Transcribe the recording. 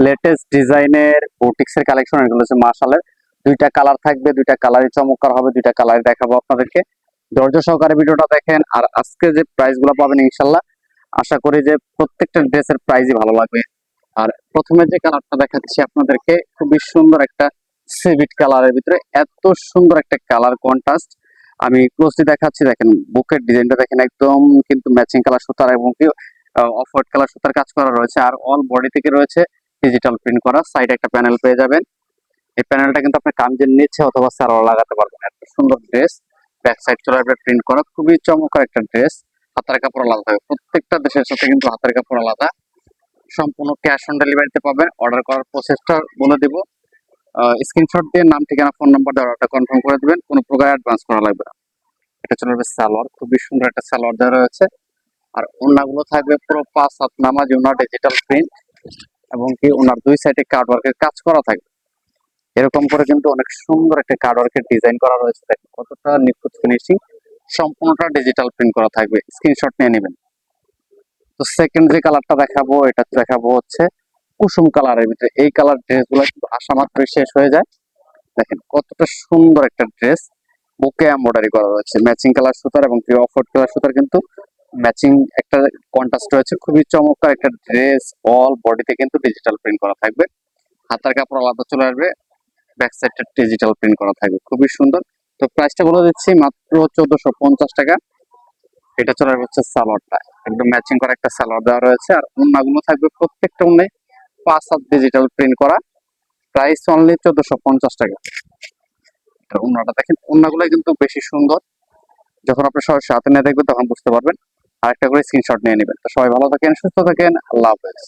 Latest ডিজাইনের বুটিক্সের collection. এগুলো হচ্ছে মাশালের দুইটা কালার থাকবে, দুইটা কালারই চমৎকার হবে, দুইটা কালারই দেখাবো আপনাদেরকে। ধৈর্য সহকারে ভিডিওটা দেখেন। আর আজকে যে প্রাইস গুলো পাবেন ইনশাল্লাহ আশা করি যে প্রত্যেকটা ড্রেসের প্রাইসই ভালো লাগবে। আর প্রথমে যে কালারটা দেখাচ্ছি আপনাদেরকে, খুবই সুন্দর একটা সিভিট কালারের ভিতরে এত সুন্দর একটা কালার কন্ট্রাস্ট। আমি ক্লোজলি দেখাচ্ছি, দেখেন বুকের ডিজাইনটা দেখেন, একদম কিন্তু ম্যাচিং কালার সুতার এবং কি অফ হোয়াইট কালার সুতার কাজ করা রয়েছে। আর অল বডি থেকে রয়েছে ডিজিটাল প্রিন্ট করা। সাইডে একটা প্যানেল পেয়ে যাবেন। এই প্যানেলটা কিন্তু আপনি কামিজের নিচে অথবা সালোয়ার লাগাতে পারবেন। এত সুন্দর ড্রেস, ব্যাক সাইড চলে আসবে প্রিন্ট করা, খুবই চমৎকার একটা ড্রেস। হাতের কাপড় আলাদা হবে, প্রত্যেকটা দেশের সাথে কিন্তু হাতের কাপড় আলাদা। সম্পূর্ণ ক্যাশ অন ডেলিভারিতে পাবেন। অর্ডার করার প্রসেসটা বলে দেব, স্ক্রিনশট দিয়ে নাম ঠিকানা ফোন নাম্বার দিয়ে অর্ডারটা কনফার্ম করে দিবেন, কোনো প্রকার অ্যাডভান্স করা লাগবে না। এটা চলে আসবে সালোয়ার, খুবই সুন্দর একটা সালোয়ার দেওয়া রয়েছে। আর ওড়নাগুলো থাকবে পুরো 5 হাত নামাজি ওড়না, ডিজিটাল প্রিন্ট এবং কি ওনার দুই সাইডে কার্ড ওয়ার্কের কাজ করা থাকবে। এরকম করে কিন্তু অনেক সুন্দর একটা কার্ড ওয়ার্কের ডিজাইন করা রয়েছে, দেখেন কতটা নিখুঁত ফিনিশিং। সম্পূর্ণটা ডিজিটাল প্রিন্ট করা থাকবে, স্ক্রিনশট নিয়ে নেবেন। তো সেকেন্ড যে কালারটা দেখাবো, এটা দেখাবো হচ্ছে কুসুম কালারের ভিতরে। এই কালার ড্রেসগুলো কিন্তু আসা মাত্রই শেষ হয়ে যায়। দেখেন কতটা সুন্দর একটা ড্রেস, বুকে এমব্রয়ডারি করা রয়েছে, ম্যাচিং কালার সুতার এবং অফ হোয়াইট কালার সুতার কিন্তু ম্যাচিং একটা কন্ট্রাস্ট রয়েছে। খুবই চমৎকার একটা ড্রেস, অল বডিতে কিন্তু ডিজিটাল প্রিন্ট করা থাকবে। হাতার কাপড় আলাদা চলে আসবে, ব্যাক সাইডটা ডিজিটাল প্রিন্ট করা থাকবে, খুবই সুন্দর। তো প্রাইসটা বলে দিচ্ছি মাত্র 1450 টাকা। এটা চলে আসবে হচ্ছে সালোয়ারটা, একদম ম্যাচিং করা একটা সালোয়ার দেওয়া রয়েছে। আর ওড়নাগুলো থাকবে প্রত্যেকটা ওড়নায় 5 হাত ডিজিটাল প্রিন্ট করা। প্রাইস অনলি 1450 টাকা। ওড়নাটা দেখেন, ওড়নাগুলো কিন্তু বেশি সুন্দর। যখন আপনি সরাসরি হাতে নিয়ে দেখবেন তখন বুঝতে পারবেন। আর একটা করে স্ক্রিনশট নিয়ে নেবেন। তো সবাই ভালো থাকেন, সুস্থ থাকেন, আল্লাহ হাফেজ।